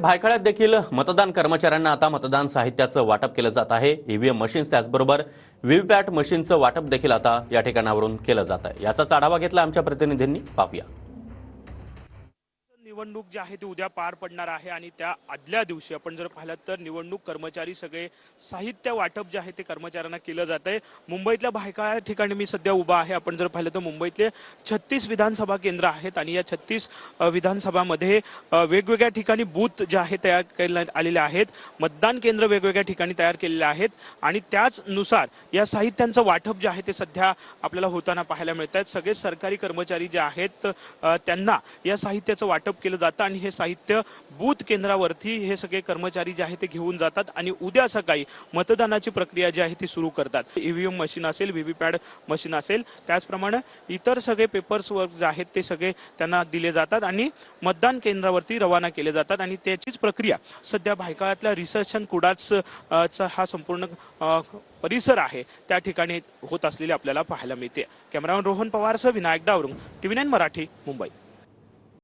भायखळ्यात देखील मतदान कर्मचाऱ्यांना आता मतदान साहित्याचं वाटप केलं जात आहे। ईव्हीएम मशीन्स त्याचबरोबर व्हीव्हीपॅट मशीनचं वाटप देखील आता या ठिकाणावरून केलं जात आहे। याचाच आढावा घेतला आमच्या प्रतिनिधींनी, पाहूया। निवडणूक जी आहे ती उद्या पार पडणार आहे आणि त्या आदल्या दिवशी आपण जर पाहिलं तर निवडणूक कर्मचारी सगळे साहित्य वाटप जे आहे ते कर्मचाऱ्यांना केलं जात आहे। मुंबईतल्या भायखळा ठिकाणी मी सध्या उभा आहे। आपण जर पाहिलं तर मुंबईतले 36 विधानसभा केंद्र आहेत आणि या 36 विधानसभामध्ये वेगवेगळ्या ठिकाणी बूथ जे आहे तयार करण्यात आलेले आहेत, मतदान केंद्र वेगवेगळ्या ठिकाणी तयार केलेले आहेत आणि त्याचनुसार या साहित्यांचं वाटप जे आहे ते सध्या आपल्याला होताना पाहायला मिळत आहे। सगळे सरकारी कर्मचारी जे आहेत त्यांना या साहित्याचं वाटप केलं जातं आणि हे साहित्य बूथ केंद्रावरती हे सगळे कर्मचारी जे आहे ते घेऊन जातात आणि उद्या सकाळी मतदानाची प्रक्रिया जी आहे ती सुरू करतात। ईव्हीएम मशीन असेल, व्हीव्हीपॅट मशीन असेल, त्याचप्रमाणे इतर सगळे पेपर्स वर्क जे आहेत ते सगळे त्यांना दिले जातात आणि मतदान केंद्रावरती रवाना केले जातात आणि त्याचीच प्रक्रिया सध्या भायखळ्यातल्या रिसर्च कुडाचा हा संपूर्ण परिसर आहे त्या ठिकाणी होत असलेली आपल्याला पाहायला मिळते। कॅमेरामॅन रोहन पवारसह विनायक डावरुंग, TV9 मराठी, मुंबई।